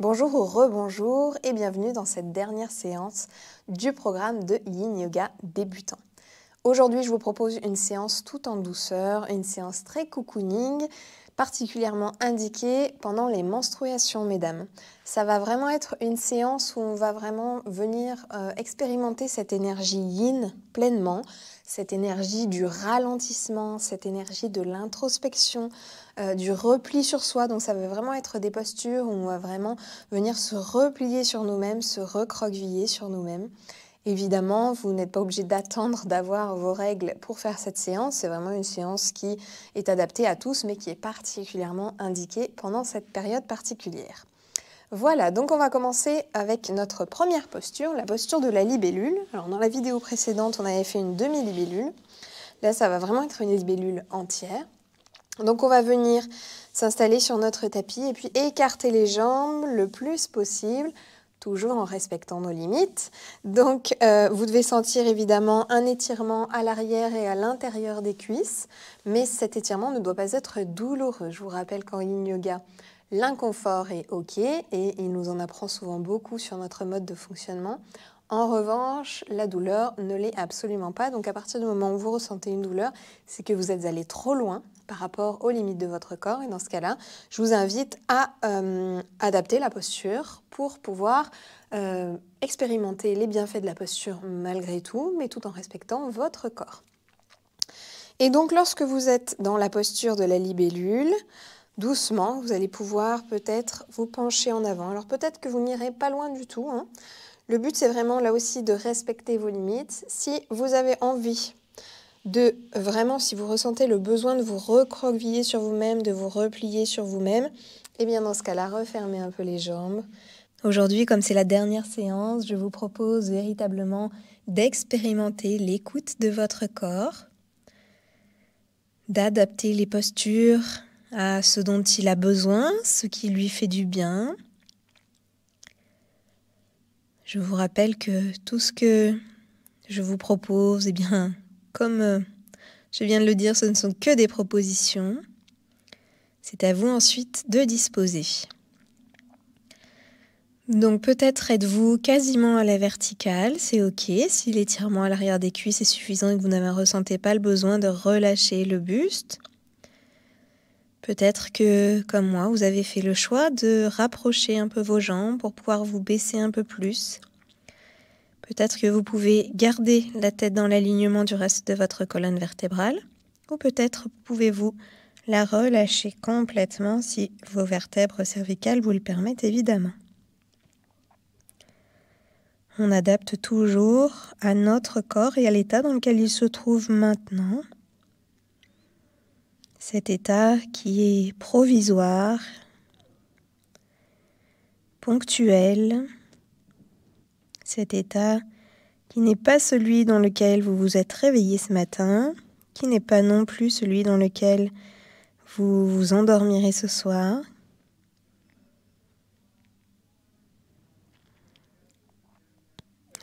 Bonjour ou rebonjour et bienvenue dans cette dernière séance du programme de Yin Yoga débutant. Aujourd'hui, je vous propose une séance tout en douceur, une séance très cocooning, particulièrement indiquée pendant les menstruations, mesdames. Ça va vraiment être une séance où on va vraiment venir expérimenter cette énergie yin pleinement, cette énergie du ralentissement, cette énergie de l'introspection, du repli sur soi. Donc ça va vraiment être des postures où on va vraiment venir se replier sur nous-mêmes, se recroqueviller sur nous-mêmes. Évidemment, vous n'êtes pas obligé d'attendre d'avoir vos règles pour faire cette séance. C'est vraiment une séance qui est adaptée à tous, mais qui est particulièrement indiquée pendant cette période particulière. Voilà, donc on va commencer avec notre première posture, la posture de la libellule. Alors dans la vidéo précédente, on avait fait une demi-libellule. Là, ça va vraiment être une libellule entière. Donc on va venir s'installer sur notre tapis et puis écarter les jambes le plus possible, toujours en respectant nos limites. Donc vous devez sentir évidemment un étirement à l'arrière et à l'intérieur des cuisses, mais cet étirement ne doit pas être douloureux. Je vous rappelle qu'en Yin Yoga, l'inconfort est OK et il nous en apprend souvent beaucoup sur notre mode de fonctionnement. En revanche, la douleur ne l'est absolument pas. Donc à partir du moment où vous ressentez une douleur, c'est que vous êtes allé trop loin par rapport aux limites de votre corps. Et dans ce cas-là, je vous invite à adapter la posture pour pouvoir expérimenter les bienfaits de la posture malgré tout, mais tout en respectant votre corps. Et donc lorsque vous êtes dans la posture de la libellule, doucement, vous allez pouvoir peut-être vous pencher en avant. Alors peut-être que vous n'irez pas loin du tout, hein. Le but, c'est vraiment là aussi de respecter vos limites. Si vous avez envie de vraiment, si vous ressentez le besoin de vous recroqueviller sur vous-même, de vous replier sur vous-même, eh bien dans ce cas-là, refermez un peu les jambes. Aujourd'hui, comme c'est la dernière séance, je vous propose véritablement d'expérimenter l'écoute de votre corps, d'adapter les postures à ce dont il a besoin, ce qui lui fait du bien. Je vous rappelle que tout ce que je vous propose, eh bien, comme je viens de le dire, ce ne sont que des propositions. C'est à vous ensuite de disposer. Donc peut-être êtes-vous quasiment à la verticale, c'est OK. Si l'étirement à l'arrière des cuisses est suffisant et que vous ne ressentez pas le besoin de relâcher le buste, peut-être que, comme moi, vous avez fait le choix de rapprocher un peu vos jambes pour pouvoir vous baisser un peu plus. Peut-être que vous pouvez garder la tête dans l'alignement du reste de votre colonne vertébrale, ou peut-être pouvez-vous la relâcher complètement si vos vertèbres cervicales vous le permettent évidemment. On adapte toujours à notre corps et à l'état dans lequel il se trouve maintenant. Cet état qui est provisoire, ponctuel, cet état qui n'est pas celui dans lequel vous vous êtes réveillé ce matin, qui n'est pas non plus celui dans lequel vous vous endormirez ce soir.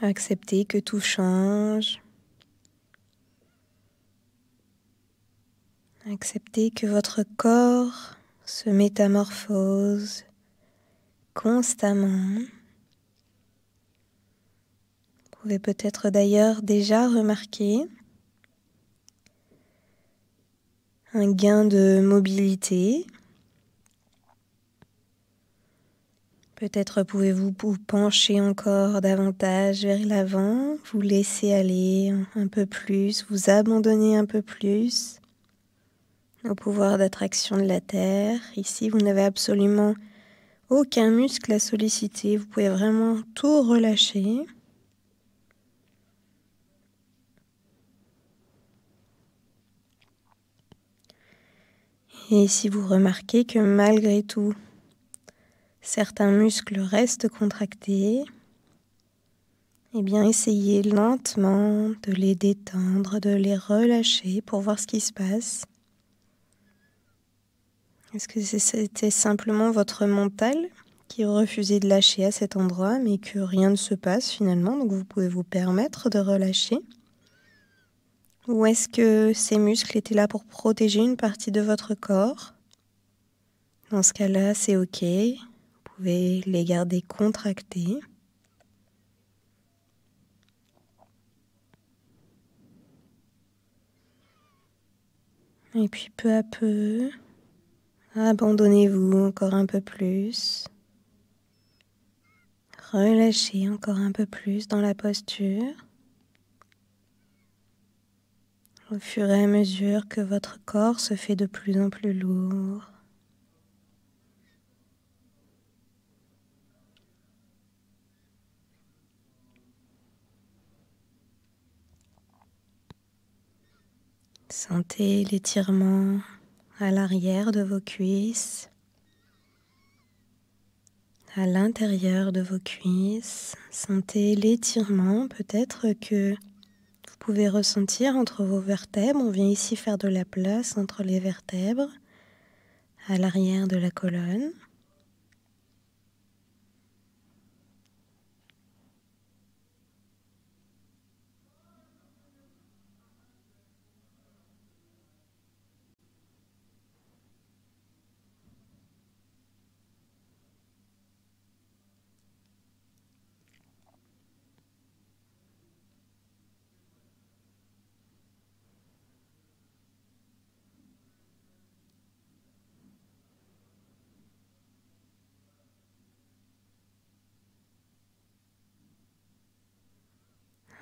Acceptez que tout change. Acceptez que votre corps se métamorphose constamment. Vous pouvez peut-être d'ailleurs déjà remarquer un gain de mobilité. Peut-être pouvez-vous vous pencher encore davantage vers l'avant, vous laisser aller un peu plus, vous abandonner un peu plus au pouvoir d'attraction de la Terre. Ici, vous n'avez absolument aucun muscle à solliciter, vous pouvez vraiment tout relâcher. Et si vous remarquez que malgré tout, certains muscles restent contractés, eh bien essayez lentement de les détendre, de les relâcher pour voir ce qui se passe. Est-ce que c'était simplement votre mental qui refusait de lâcher à cet endroit, mais que rien ne se passe finalement, donc vous pouvez vous permettre de relâcher? Ou est-ce que ces muscles étaient là pour protéger une partie de votre corps? Dans ce cas-là, c'est OK. Vous pouvez les garder contractés. Et puis peu à peu, abandonnez-vous encore un peu plus. Relâchez encore un peu plus dans la posture. Au fur et à mesure que votre corps se fait de plus en plus lourd. Sentez l'étirement à l'arrière de vos cuisses, à l'intérieur de vos cuisses. Sentez l'étirement, peut-être que vous pouvez ressentir entre vos vertèbres. On vient ici faire de la place entre les vertèbres, à l'arrière de la colonne.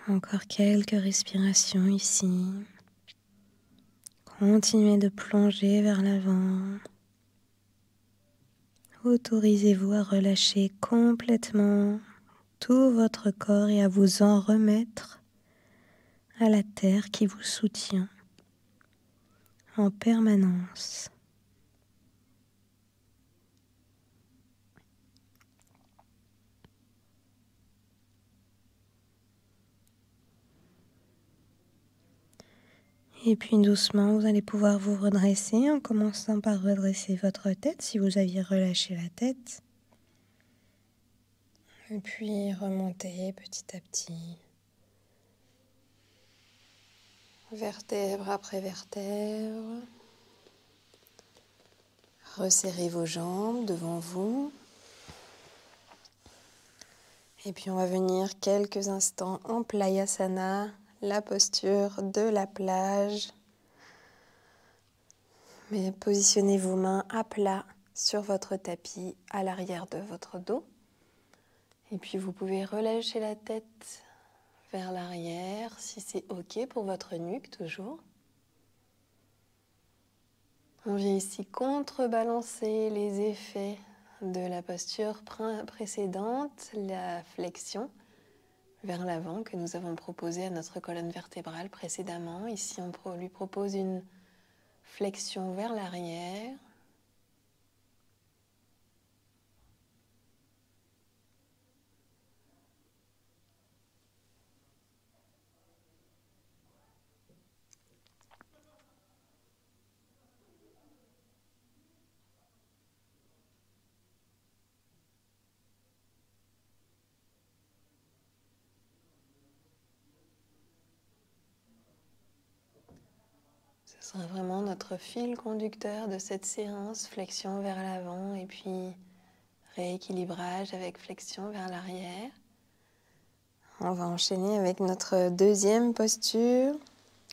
Encore quelques respirations ici. Continuez de plonger vers l'avant. Autorisez-vous à relâcher complètement tout votre corps et à vous en remettre à la terre qui vous soutient en permanence. Et puis doucement, vous allez pouvoir vous redresser en commençant par redresser votre tête si vous aviez relâché la tête. Et puis remonter petit à petit, vertèbre après vertèbre. Resserrez vos jambes devant vous. Et puis on va venir quelques instants en Playasana, la posture de la plage. Mais positionnez vos mains à plat sur votre tapis à l'arrière de votre dos. Et puis vous pouvez relâcher la tête vers l'arrière si c'est OK pour votre nuque toujours. On vient ici contrebalancer les effets de la posture précédente, la flexion vers l'avant que nous avons proposée à notre colonne vertébrale précédemment. Ici, on lui propose une flexion vers l'arrière. Ce sera vraiment notre fil conducteur de cette séance, flexion vers l'avant et puis rééquilibrage avec flexion vers l'arrière. On va enchaîner avec notre deuxième posture,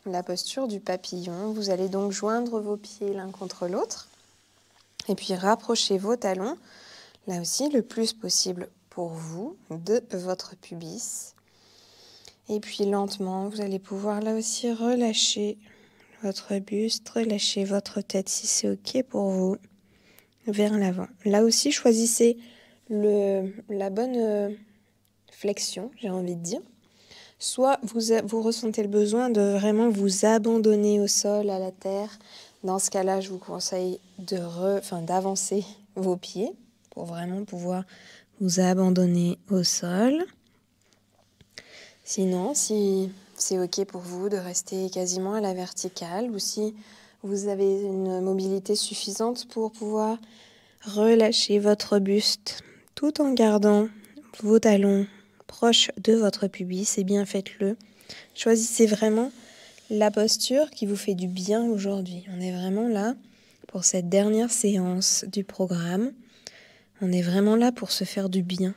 la posture du papillon. Vous allez donc joindre vos pieds l'un contre l'autre et puis rapprocher vos talons, là aussi le plus possible pour vous, de votre pubis. Et puis lentement, vous allez pouvoir là aussi relâcher votre buste, relâchez votre tête si c'est OK pour vous, vers l'avant. Là aussi, choisissez la bonne flexion, j'ai envie de dire. Soit vous ressentez le besoin de vraiment vous abandonner au sol, à la terre. Dans ce cas-là, je vous conseille d'avancer vos pieds pour vraiment pouvoir vous abandonner au sol. Sinon, si c'est OK pour vous de rester quasiment à la verticale ou si vous avez une mobilité suffisante pour pouvoir relâcher votre buste tout en gardant vos talons proches de votre pubis, eh bien faites-le. Choisissez vraiment la posture qui vous fait du bien aujourd'hui. On est vraiment là pour cette dernière séance du programme. On est vraiment là pour se faire du bien,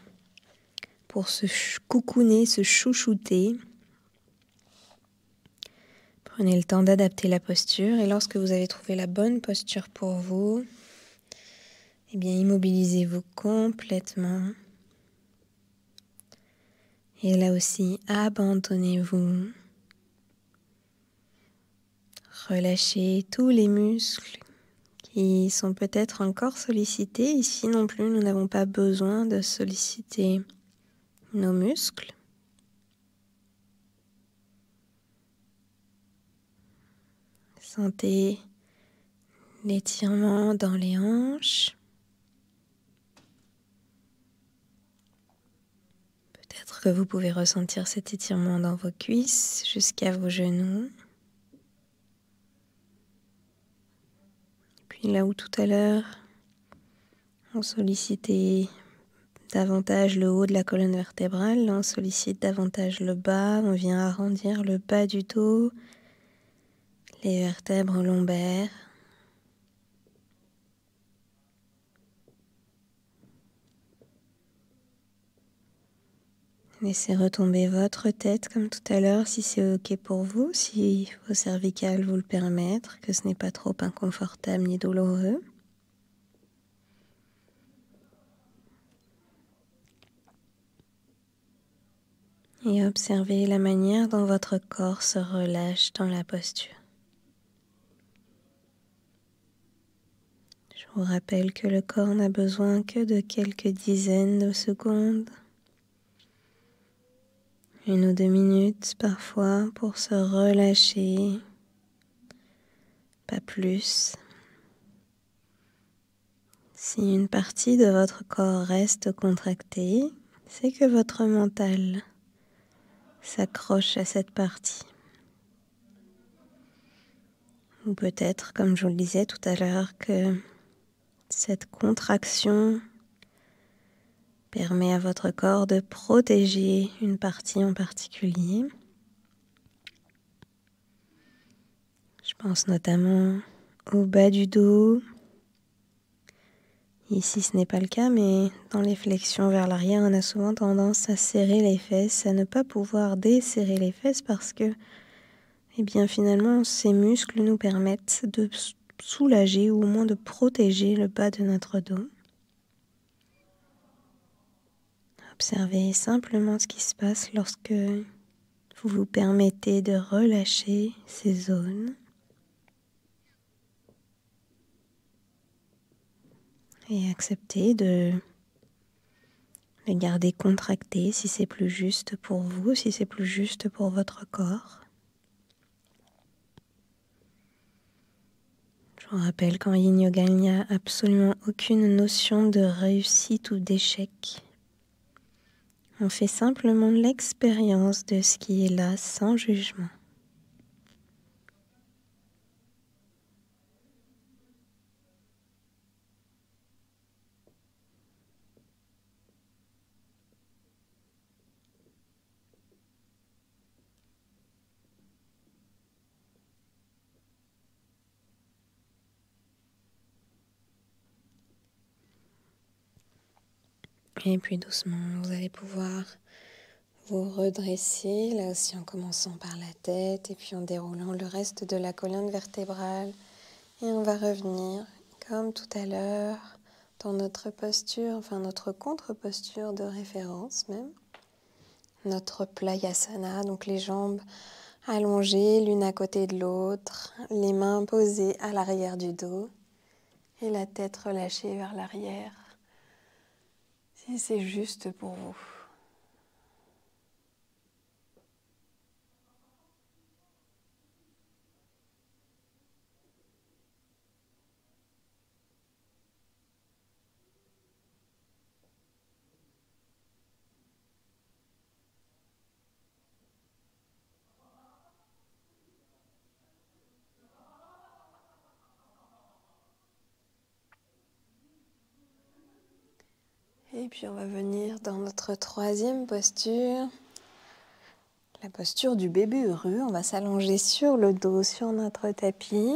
pour se coucouner, se chouchouter. Prenez le temps d'adapter la posture et lorsque vous avez trouvé la bonne posture pour vous, eh bien immobilisez-vous complètement. Et là aussi, abandonnez-vous. Relâchez tous les muscles qui sont peut-être encore sollicités. Ici non plus, nous n'avons pas besoin de solliciter nos muscles. Sentez l'étirement dans les hanches. Peut-être que vous pouvez ressentir cet étirement dans vos cuisses jusqu'à vos genoux. Puis là où tout à l'heure, on sollicitait davantage le haut de la colonne vertébrale, là on sollicite davantage le bas, on vient arrondir le bas du dos, les vertèbres lombaires. Laissez retomber votre tête comme tout à l'heure si c'est ok pour vous, si vos cervicales vous le permettent, que ce n'est pas trop inconfortable ni douloureux. Et observez la manière dont votre corps se relâche dans la posture. Je vous rappelle que le corps n'a besoin que de quelques dizaines de secondes, 1 ou 2 minutes parfois pour se relâcher, pas plus. Si une partie de votre corps reste contractée, c'est que votre mental s'accroche à cette partie. Ou peut-être, comme je vous le disais tout à l'heure, que cette contraction permet à votre corps de protéger une partie en particulier. Je pense notamment au bas du dos. Ici, ce n'est pas le cas, mais dans les flexions vers l'arrière, on a souvent tendance à serrer les fesses, à ne pas pouvoir desserrer les fesses parce que, eh bien, finalement, ces muscles nous permettent de soulager ou au moins de protéger le bas de notre dos. Observez simplement ce qui se passe lorsque vous vous permettez de relâcher ces zones. Et acceptez de les garder contractées si c'est plus juste pour vous, si c'est plus juste pour votre corps. Je vous rappelle qu'en Yin Yoga, il n'y a absolument aucune notion de réussite ou d'échec. On fait simplement l'expérience de ce qui est là sans jugement. Et puis doucement, vous allez pouvoir vous redresser, là aussi en commençant par la tête et puis en déroulant le reste de la colonne vertébrale. Et on va revenir, comme tout à l'heure, dans notre posture, enfin notre contre-posture de référence même. Notre Playasana, donc les jambes allongées l'une à côté de l'autre, les mains posées à l'arrière du dos et la tête relâchée vers l'arrière, si c'est juste pour vous. Et puis on va venir dans notre troisième posture, la posture du bébé heureux. On va s'allonger sur le dos, sur notre tapis.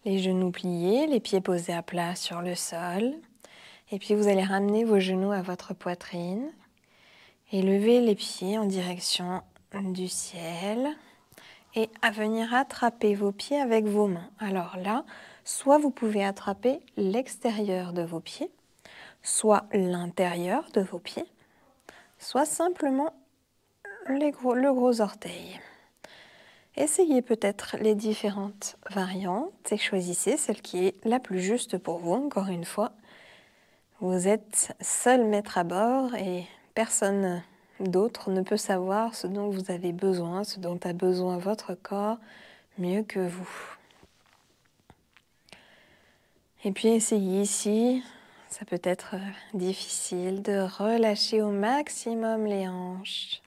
Les genoux pliés, les pieds posés à plat sur le sol. Et puis vous allez ramener vos genoux à votre poitrine et lever les pieds en direction du ciel et à venir attraper vos pieds avec vos mains. Alors là, soit vous pouvez attraper l'extérieur de vos pieds, soit l'intérieur de vos pieds, soit simplement le gros orteil. Essayez peut-être les différentes variantes et choisissez celle qui est la plus juste pour vous. Encore une fois, vous êtes seul maître à bord et personne d'autre ne peut savoir ce dont vous avez besoin, ce dont a besoin votre corps mieux que vous. Et puis essayez ici, ça peut être difficile, de relâcher au maximum les hanches.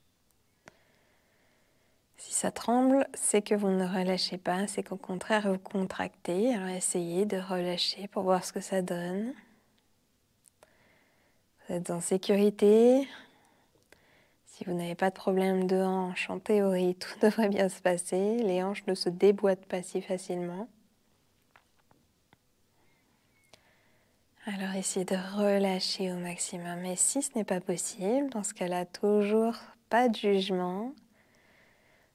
Si ça tremble, c'est que vous ne relâchez pas, c'est qu'au contraire vous contractez. Alors essayez de relâcher pour voir ce que ça donne. Vous êtes en sécurité. Si vous n'avez pas de problème de hanche, en théorie, tout devrait bien se passer. Les hanches ne se déboîtent pas si facilement. Alors essayez de relâcher au maximum. Et si ce n'est pas possible, dans ce cas-là, toujours pas de jugement.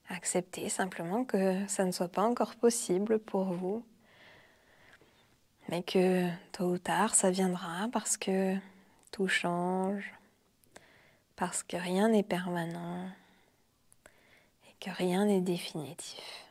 Acceptez simplement que ça ne soit pas encore possible pour vous. Mais que tôt ou tard, ça viendra parce que tout change. Parce que rien n'est permanent et que rien n'est définitif.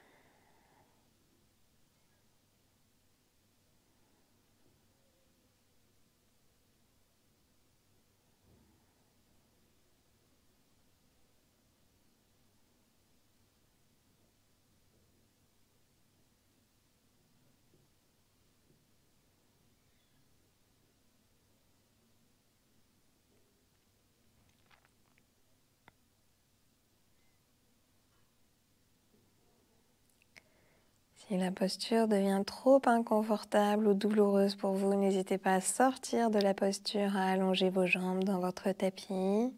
Si la posture devient trop inconfortable ou douloureuse pour vous, n'hésitez pas à sortir de la posture, à allonger vos jambes dans votre tapis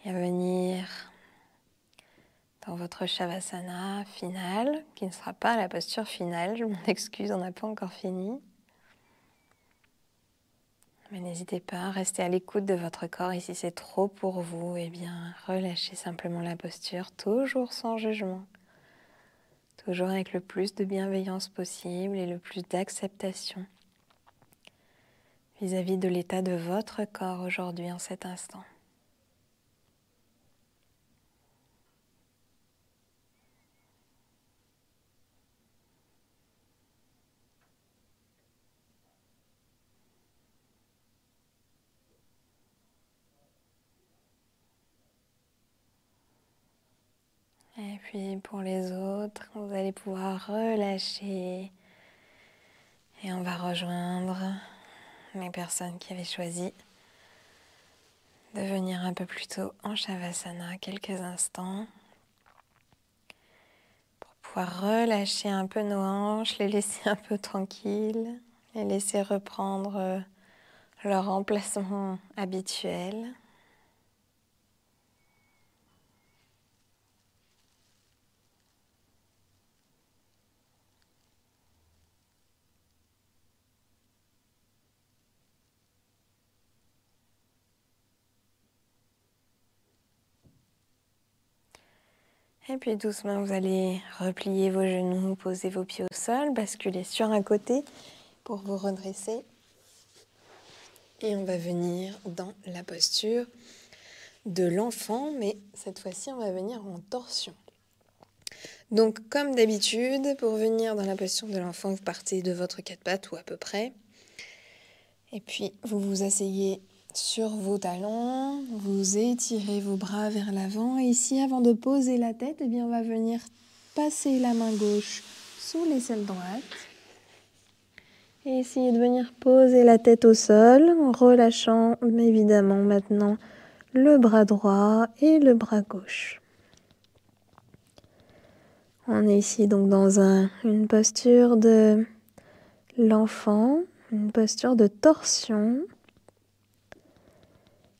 et à venir dans votre Shavasana final, qui ne sera pas la posture finale. Je m'en excuse, on n'a pas encore fini. Mais n'hésitez pas à rester à l'écoute de votre corps et si c'est trop pour vous, eh bien relâchez simplement la posture, toujours sans jugement. Toujours avec le plus de bienveillance possible et le plus d'acceptation vis-à-vis de l'état de votre corps aujourd'hui en cet instant. Et puis pour les autres, vous allez pouvoir relâcher et on va rejoindre les personnes qui avaient choisi de venir un peu plus tôt en Shavasana quelques instants pour pouvoir relâcher un peu nos hanches, les laisser un peu tranquilles, les laisser reprendre leur emplacement habituel. Et puis doucement, vous allez replier vos genoux, poser vos pieds au sol, basculer sur un côté pour vous redresser. Et on va venir dans la posture de l'enfant, mais cette fois-ci, on va venir en torsion. Donc, comme d'habitude, pour venir dans la posture de l'enfant, vous partez de votre quatre pattes ou à peu près. Et puis, vous vous asseyez sur vos talons, vous étirez vos bras vers l'avant. Et ici, avant de poser la tête, eh bien, on va venir passer la main gauche sous l'aisselle droite. Et essayez de venir poser la tête au sol en relâchant évidemment maintenant le bras droit et le bras gauche. On est ici donc dans une posture de l'enfant, une posture de torsion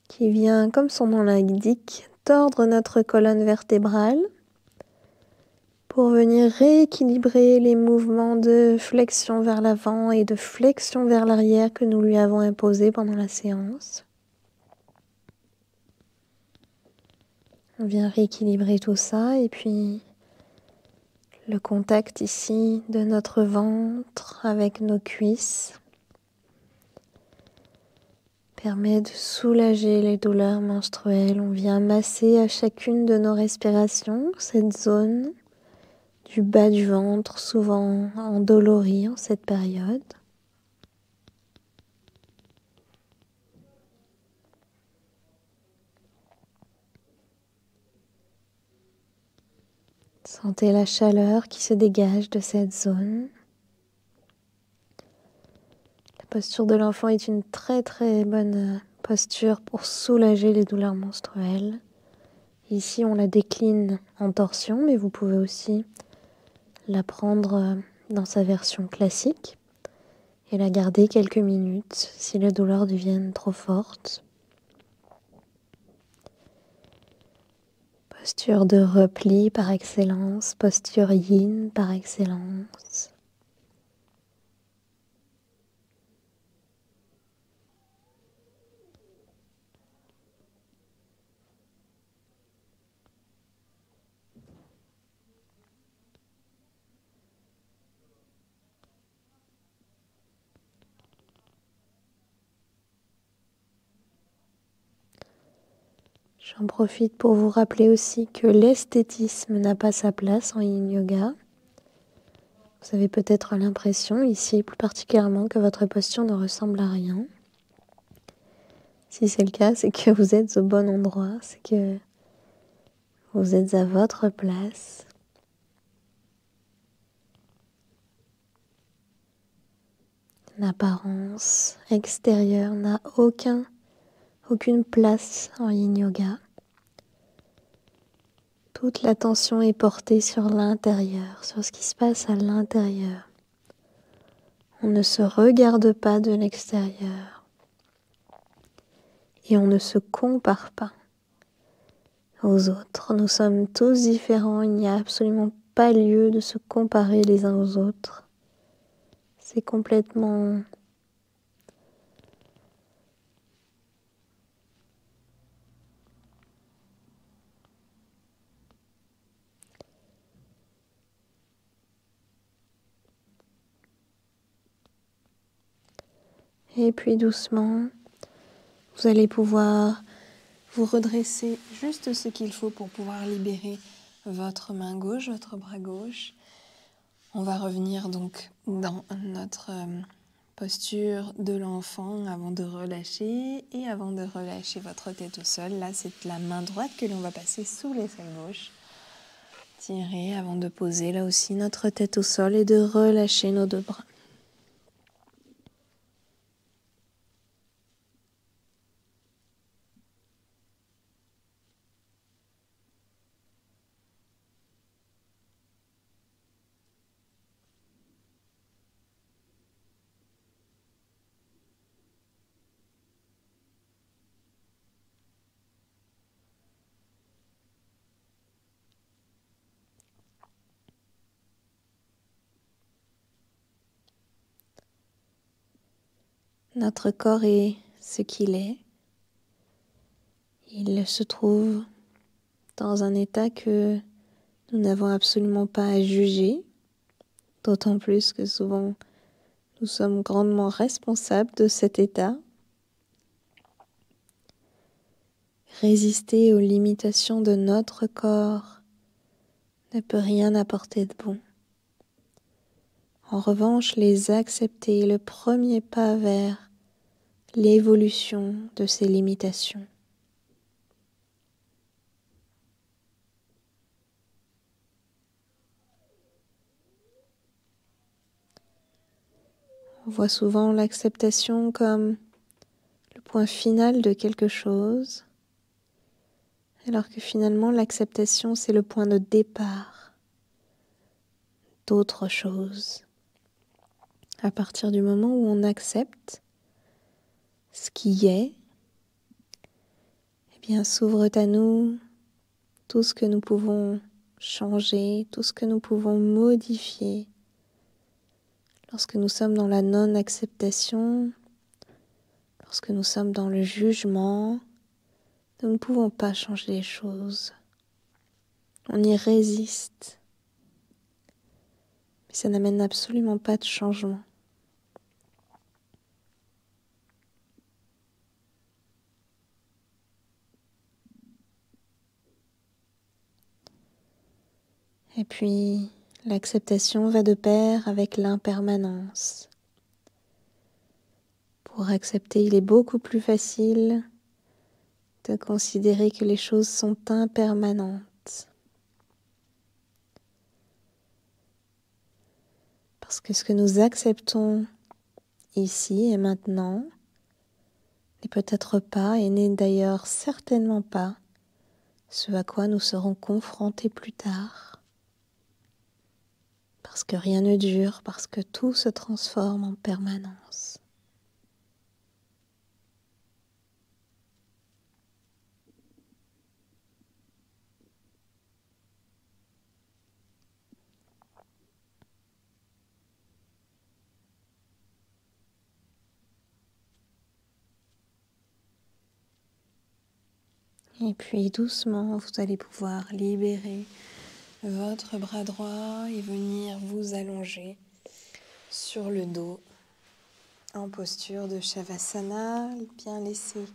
qui vient, comme son nom l'indique, tordre notre colonne vertébrale pour venir rééquilibrer les mouvements de flexion vers l'avant et de flexion vers l'arrière que nous lui avons imposés pendant la séance. On vient rééquilibrer tout ça et puis le contact ici de notre ventre avec nos cuisses permet de soulager les douleurs menstruelles. On vient masser à chacune de nos respirations cette zone du bas du ventre, souvent endolorie en cette période. Sentez la chaleur qui se dégage de cette zone. La posture de l'enfant est une très très bonne posture pour soulager les douleurs menstruelles. Ici, on la décline en torsion, mais vous pouvez aussi la prendre dans sa version classique et la garder quelques minutes si les douleurs deviennent trop fortes. Posture de repli par excellence, posture yin par excellence. J'en profite pour vous rappeler aussi que l'esthétisme n'a pas sa place en yin yoga. Vous avez peut-être l'impression ici plus particulièrement que votre posture ne ressemble à rien. Si c'est le cas, c'est que vous êtes au bon endroit, c'est que vous êtes à votre place. L'apparence extérieure n'a aucune place en yin yoga. Toute l'attention est portée sur l'intérieur, sur ce qui se passe à l'intérieur. On ne se regarde pas de l'extérieur et on ne se compare pas aux autres. Nous sommes tous différents, il n'y a absolument pas lieu de se comparer les uns aux autres. C'est complètement et puis doucement, vous allez pouvoir vous redresser juste ce qu'il faut pour pouvoir libérer votre main gauche, votre bras gauche. On va revenir donc dans notre posture de l'enfant avant de relâcher et avant de relâcher votre tête au sol. Là, c'est la main droite que l'on va passer sous l'aisselle gauche. Tirer avant de poser là aussi notre tête au sol et de relâcher nos deux bras. Notre corps est ce qu'il est. Il se trouve dans un état que nous n'avons absolument pas à juger, d'autant plus que souvent nous sommes grandement responsables de cet état. Résister aux limitations de notre corps ne peut rien apporter de bon. En revanche, les accepter est le premier pas vers l'évolution de ces limitations. On voit souvent l'acceptation comme le point final de quelque chose, alors que finalement l'acceptation c'est le point de départ d'autre chose. À partir du moment où on accepte ce qui est, eh bien s'ouvre à nous tout ce que nous pouvons changer, tout ce que nous pouvons modifier. Lorsque nous sommes dans la non-acceptation, lorsque nous sommes dans le jugement, nous ne pouvons pas changer les choses. On y résiste. Mais ça n'amène absolument pas de changement. Et puis, l'acceptation va de pair avec l'impermanence. Pour accepter, il est beaucoup plus facile de considérer que les choses sont impermanentes. Parce que ce que nous acceptons ici et maintenant n'est peut-être pas et n'est d'ailleurs certainement pas ce à quoi nous serons confrontés plus tard. Parce que rien ne dure, parce que tout se transforme en permanence. Et puis doucement, vous allez pouvoir libérer votre bras droit et venir vous allonger sur le dos en posture de Shavasana. Bien laisser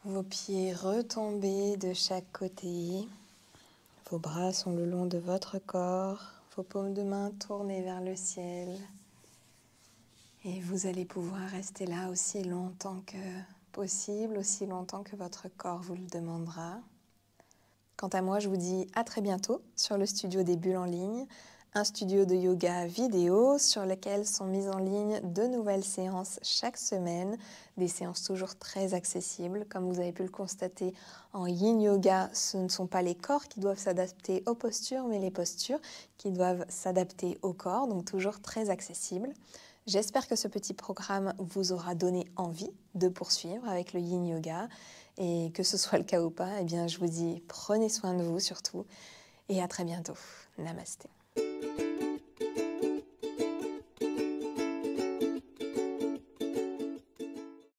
vos pieds retomber de chaque côté. Vos bras sont le long de votre corps, vos paumes de main tournées vers le ciel. Et vous allez pouvoir rester là aussi longtemps que possible, aussi longtemps que votre corps vous le demandera. Quant à moi, je vous dis à très bientôt sur le studio des bulles en ligne, un studio de yoga vidéo sur lequel sont mises en ligne de nouvelles séances chaque semaine, des séances toujours très accessibles. Comme vous avez pu le constater en yin yoga, ce ne sont pas les corps qui doivent s'adapter aux postures, mais les postures qui doivent s'adapter au corps, donc toujours très accessible. J'espère que ce petit programme vous aura donné envie de poursuivre avec le yin yoga. Et que ce soit le cas ou pas, eh bien, je vous dis prenez soin de vous surtout et à très bientôt. Namasté.